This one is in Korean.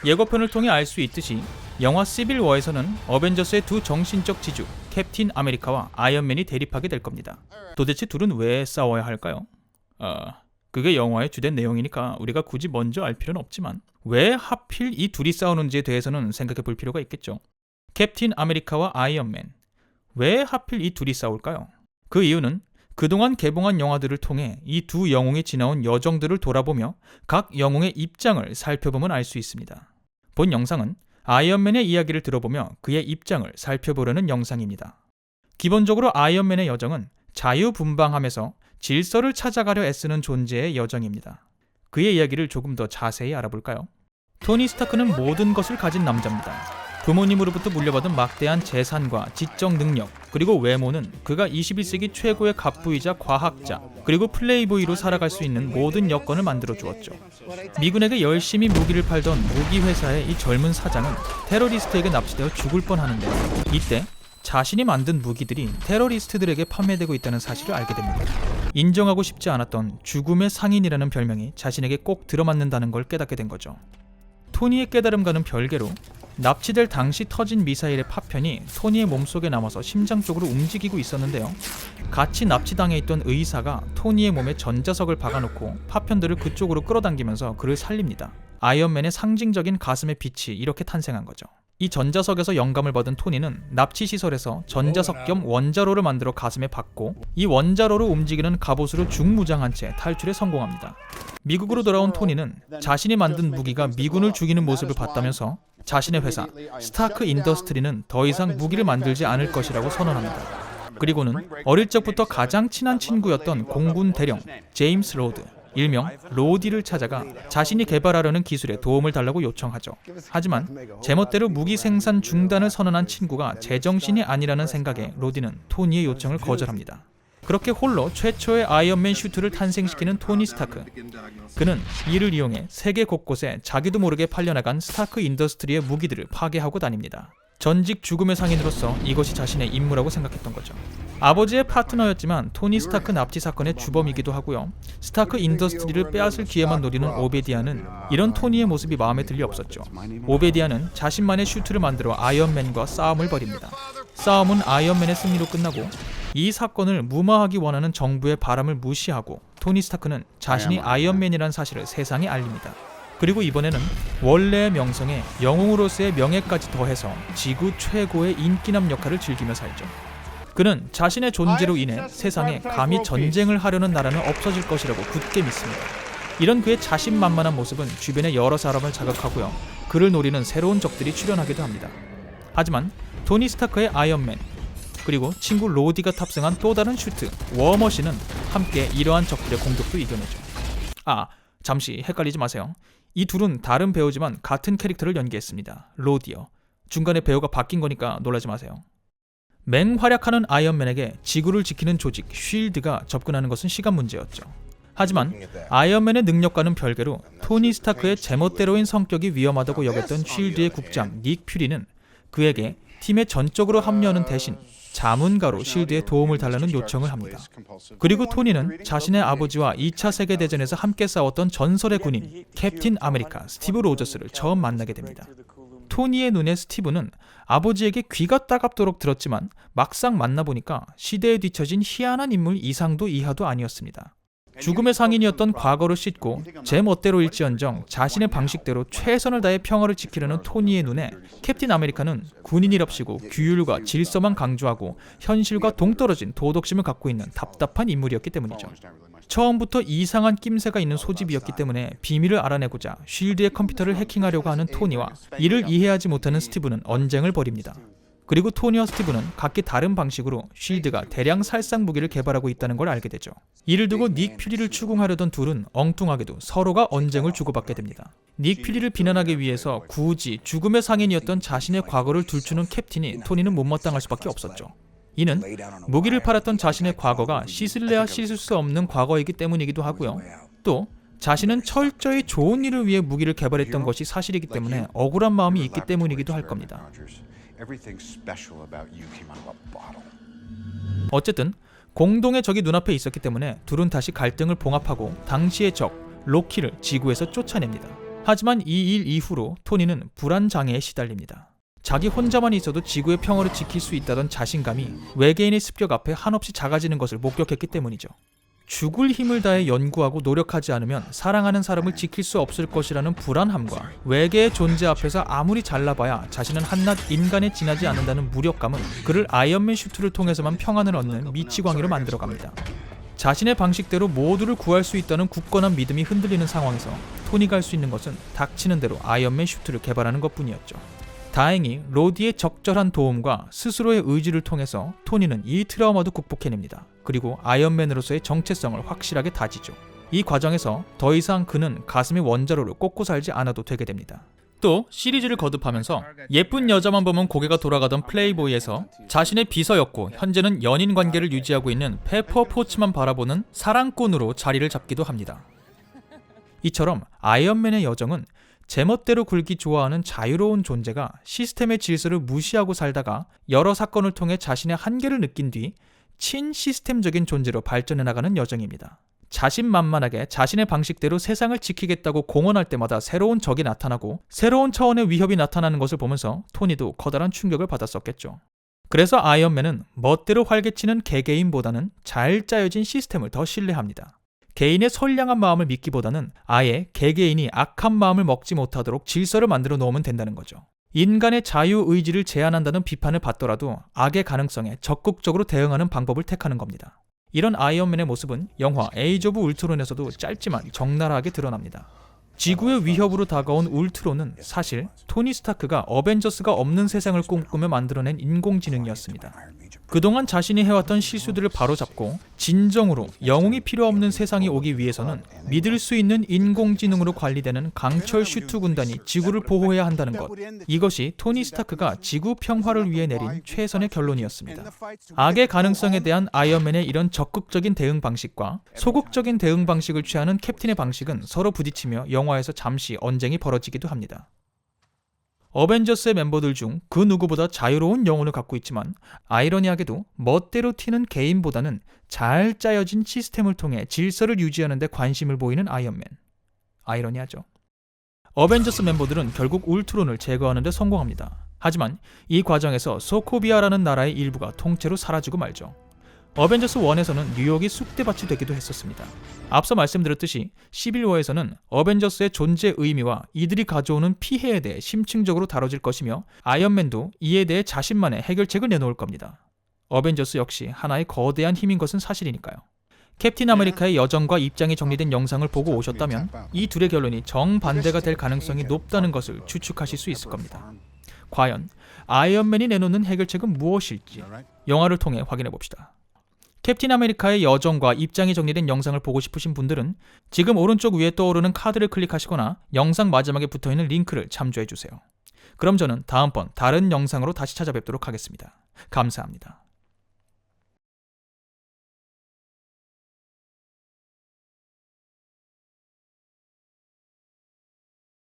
예고편을 통해 알 수 있듯이 영화 시빌 워에서는 어벤져스의 두 정신적 지주 캡틴 아메리카와 아이언맨이 대립하게 될 겁니다. 도대체 둘은 왜 싸워야 할까요? 그게 영화의 주된 내용이니까 우리가 굳이 먼저 알 필요는 없지만 왜 하필 이 둘이 싸우는지에 대해서는 생각해 볼 필요가 있겠죠. 캡틴 아메리카와 아이언맨, 왜 하필 이 둘이 싸울까요? 그 이유는 그동안 개봉한 영화들을 통해 이 두 영웅이 지나온 여정들을 돌아보며 각 영웅의 입장을 살펴보면 알 수 있습니다. 본 영상은 아이언맨의 이야기를 들어보며 그의 입장을 살펴보려는 영상입니다. 기본적으로 아이언맨의 여정은 자유분방함에서 질서를 찾아가려 애쓰는 존재의 여정입니다. 그의 이야기를 조금 더 자세히 알아볼까요? 토니 스타크는 모든 것을 가진 남자입니다. 부모님으로부터 물려받은 막대한 재산과 지적 능력, 그리고 외모는 그가 21세기 최고의 갑부이자 과학자, 그리고 플레이보이로 살아갈 수 있는 모든 여건을 만들어 주었죠. 미군에게 열심히 무기를 팔던 무기회사의 이 젊은 사장은 테러리스트에게 납치되어 죽을 뻔하는데 이때 자신이 만든 무기들이 테러리스트들에게 판매되고 있다는 사실을 알게 됩니다. 인정하고 싶지 않았던 죽음의 상인이라는 별명이 자신에게 꼭 들어맞는다는 걸 깨닫게 된 거죠. 토니의 깨달음과는 별개로 납치될 당시 터진 미사일의 파편이 토니의 몸속에 남아서 심장 쪽으로 움직이고 있었는데요. 같이 납치당해 있던 의사가 토니의 몸에 전자석을 박아놓고 파편들을 그쪽으로 끌어당기면서 그를 살립니다. 아이언맨의 상징적인 가슴의 빛이 이렇게 탄생한 거죠. 이 전자석에서 영감을 받은 토니는 납치시설에서 전자석 겸 원자로를 만들어 가슴에 박고 이 원자로로 움직이는 갑옷으로 중무장한 채 탈출에 성공합니다. 미국으로 돌아온 토니는 자신이 만든 무기가 미군을 죽이는 모습을 봤다면서 자신의 회사 스타크 인더스트리는 더 이상 무기를 만들지 않을 것이라고 선언합니다. 그리고는 어릴 적부터 가장 친한 친구였던 공군 대령 제임스 로드, 일명 로디를 찾아가 자신이 개발하려는 기술에 도움을 달라고 요청하죠. 하지만 제멋대로 무기 생산 중단을 선언한 친구가 제정신이 아니라는 생각에 로디는 토니의 요청을 거절합니다. 그렇게 홀로 최초의 아이언맨 슈트를 탄생시키는 토니 스타크. 그는 이를 이용해 세계 곳곳에 자기도 모르게 팔려나간 스타크 인더스트리의 무기들을 파괴하고 다닙니다. 전직 죽음의 상인으로서 이것이 자신의 임무라고 생각했던 거죠. 아버지의 파트너였지만 토니 스타크 납치 사건의 주범이기도 하고요. 스타크 인더스트리를 빼앗을 기회만 노리는 오베디아는 이런 토니의 모습이 마음에 들 리 없었죠. 오베디아는 자신만의 슈트를 만들어 아이언맨과 싸움을 벌입니다. 싸움은 아이언맨의 승리로 끝나고 이 사건을 무마하기 원하는 정부의 바람을 무시하고 토니 스타크는 자신이 아이언맨이라는 사실을 세상에 알립니다. 그리고 이번에는 원래의 명성에 영웅으로서의 명예까지 더해서 지구 최고의 인기남 역할을 즐기며 살죠. 그는 자신의 존재로 인해 세상에 감히 전쟁을 하려는 나라는 없어질 것이라고 굳게 믿습니다. 이런 그의 자신만만한 모습은 주변의 여러 사람을 자극하고요. 그를 노리는 새로운 적들이 출현하기도 합니다. 하지만 토니 스타크의 아이언맨, 그리고 친구 로디가 탑승한 또 다른 슈트, 워머신은 함께 이러한 적들의 공격도 이겨내죠. 잠시 헷갈리지 마세요. 이 둘은 다른 배우지만 같은 캐릭터를 연기했습니다. 로디요. 중간에 배우가 바뀐 거니까 놀라지 마세요. 맹활약하는 아이언맨에게 지구를 지키는 조직 쉴드가 접근하는 것은 시간 문제였죠. 하지만 아이언맨의 능력과는 별개로 토니 스타크의 제멋대로인 성격이 위험하다고 여겼던 쉴드의 국장 닉 퓨리는 그에게 팀에 전적으로 합류하는 대신 자문가로 쉴드에 도움을 달라는 요청을 합니다. 그리고 토니는 자신의 아버지와 2차 세계대전에서 함께 싸웠던 전설의 군인 캡틴 아메리카 스티브 로저스를 처음 만나게 됩니다. 토니의 눈에 스티브는 아버지에게 귀가 따갑도록 들었지만 막상 만나보니까 시대에 뒤처진 희한한 인물 이상도 이하도 아니었습니다. 죽음의 상인이었던 과거를 씻고 제 멋대로일지언정 자신의 방식대로 최선을 다해 평화를 지키려는 토니의 눈에 캡틴 아메리카는 군인이랍시고 규율과 질서만 강조하고 현실과 동떨어진 도덕심을 갖고 있는 답답한 인물이었기 때문이죠. 처음부터 이상한 낌새가 있는 소집이었기 때문에 비밀을 알아내고자 쉴드의 컴퓨터를 해킹하려고 하는 토니와 이를 이해하지 못하는 스티브는 언쟁을 벌입니다. 그리고 토니와 스티브는 각기 다른 방식으로 쉴드가 대량 살상 무기를 개발하고 있다는 걸 알게 되죠. 이를 두고 닉 퓨리를 추궁하려던 둘은 엉뚱하게도 서로가 언쟁을 주고받게 됩니다. 닉 퓨리를 비난하기 위해서 굳이 죽음의 상인이었던 자신의 과거를 들추는 캡틴이 토니는 못마땅할 수밖에 없었죠. 이는 무기를 팔았던 자신의 과거가 씻을래야 씻을 수 없는 과거이기 때문이기도 하고요. 또 자신은 철저히 좋은 일을 위해 무기를 개발했던 것이 사실이기 때문에 억울한 마음이 있기 때문이기도 할 겁니다. 어쨌든 공동의 적이 눈앞에 있었기 때문에 둘은 다시 갈등을 봉합하고 당시의 적 로키를 지구에서 쫓아냅니다. 하지만 이 일 이후로 토니는 불안장애에 시달립니다. 자기 혼자만 있어도 지구의 평화를 지킬 수 있다던 자신감이 외계인의 습격 앞에 한없이 작아지는 것을 목격했기 때문이죠. 죽을 힘을 다해 연구하고 노력하지 않으면 사랑하는 사람을 지킬 수 없을 것이라는 불안함과 외계의 존재 앞에서 아무리 잘나봐야 자신은 한낱 인간에 지나지 않는다는 무력감은 그를 아이언맨 슈트를 통해서만 평안을 얻는 미치광이로 만들어갑니다. 자신의 방식대로 모두를 구할 수 있다는 굳건한 믿음이 흔들리는 상황에서 토니가 할 수 있는 것은 닥치는 대로 아이언맨 슈트를 개발하는 것뿐이었죠. 다행히 로디의 적절한 도움과 스스로의 의지를 통해서 토니는 이 트라우마도 극복해냅니다. 그리고 아이언맨으로서의 정체성을 확실하게 다지죠. 이 과정에서 더 이상 그는 가슴의 원자로를 꽂고 살지 않아도 되게 됩니다. 또 시리즈를 거듭하면서 예쁜 여자만 보면 고개가 돌아가던 플레이보이에서 자신의 비서였고 현재는 연인 관계를 유지하고 있는 페퍼 포츠만 바라보는 사랑꾼으로 자리를 잡기도 합니다. 이처럼 아이언맨의 여정은 제멋대로 굴기 좋아하는 자유로운 존재가 시스템의 질서를 무시하고 살다가 여러 사건을 통해 자신의 한계를 느낀 뒤 친시스템적인 존재로 발전해 나가는 여정입니다. 자신만만하게 자신의 방식대로 세상을 지키겠다고 공언할 때마다 새로운 적이 나타나고 새로운 차원의 위협이 나타나는 것을 보면서 토니도 커다란 충격을 받았었겠죠. 그래서 아이언맨은 멋대로 활개치는 개개인보다는 잘 짜여진 시스템을 더 신뢰합니다. 개인의 선량한 마음을 믿기보다는 아예 개개인이 악한 마음을 먹지 못하도록 질서를 만들어 놓으면 된다는 거죠. 인간의 자유의지를 제한한다는 비판을 받더라도 악의 가능성에 적극적으로 대응하는 방법을 택하는 겁니다. 이런 아이언맨의 모습은 영화 에이지 오브 울트론에서도 짧지만 적나라하게 드러납니다. 지구의 위협으로 다가온 울트론은 사실 토니 스타크가 어벤져스가 없는 세상을 꿈꾸며 만들어낸 인공지능이었습니다. 그동안 자신이 해왔던 실수들을 바로잡고 진정으로 영웅이 필요 없는 세상이 오기 위해서는 믿을 수 있는 인공지능으로 관리되는 강철 슈트 군단이 지구를 보호해야 한다는 것. 이것이 토니 스타크가 지구 평화를 위해 내린 최선의 결론이었습니다. 악의 가능성에 대한 아이언맨의 이런 적극적인 대응 방식과 소극적인 대응 방식을 취하는 캡틴의 방식은 서로 부딪히며 영화에서 잠시 언쟁이 벌어지기도 합니다. 어벤져스의 멤버들 중 그 누구보다 자유로운 영혼을 갖고 있지만 아이러니하게도 멋대로 튀는 개인보다는 잘 짜여진 시스템을 통해 질서를 유지하는 데 관심을 보이는 아이언맨. 아이러니하죠. 어벤져스 멤버들은 결국 울트론을 제거하는 데 성공합니다. 하지만 이 과정에서 소코비아라는 나라의 일부가 통째로 사라지고 말죠. 어벤져스 1에서는 뉴욕이 쑥대밭이 되기도 했었습니다. 앞서 말씀드렸듯이 시빌워에서는 어벤져스의 존재 의미와 이들이 가져오는 피해에 대해 심층적으로 다뤄질 것이며 아이언맨도 이에 대해 자신만의 해결책을 내놓을 겁니다. 어벤져스 역시 하나의 거대한 힘인 것은 사실이니까요. 캡틴 아메리카의 여정과 입장이 정리된 영상을 보고 오셨다면 이 둘의 결론이 정반대가 될 가능성이 높다는 것을 추측하실 수 있을 겁니다. 과연 아이언맨이 내놓는 해결책은 무엇일지 영화를 통해 확인해 봅시다. 캡틴 아메리카의 여정과 입장이 정리된 영상을 보고 싶으신 분들은 지금 오른쪽 위에 떠오르는 카드를 클릭하시거나 영상 마지막에 붙어있는 링크를 참조해주세요. 그럼 저는 다음번 다른 영상으로 다시 찾아뵙도록 하겠습니다. 감사합니다.